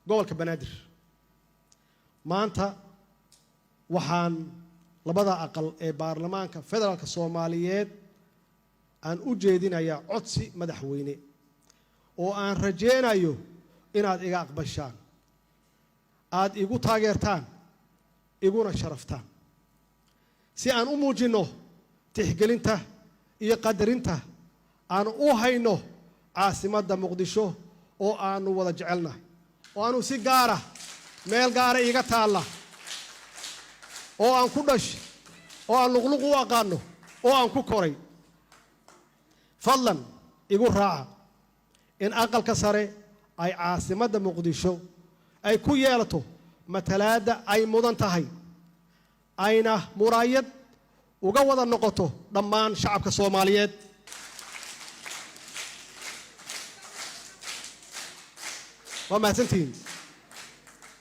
gobolka Banaadir maanta waxaan labada aqal ee baarlamaanka federaalka Soomaaliyeed aan u jeedinayaa codsi madaxweyne oo aan rajeynayo inaad iga aqbashaan aad igu taageertaan iguna sharaftaan si aan u muujino tixgelinta iyo qadarinta aan u hayno caasimadda Muqdisho oo aanu wada jecelnahay oo aanu si gaar ah meel gaar ah iga taala oo aan ku dhashay oo aan luqluq u aqaano oo aan ku koray fadlan igu raaca in aqalka sare ay caasimadda Muqdisho ay ku yeelato matalaada ay mudan tahay ayna muraayad uga wada noqoto dhammaan shacabka Soomaaliyeed وما سنتين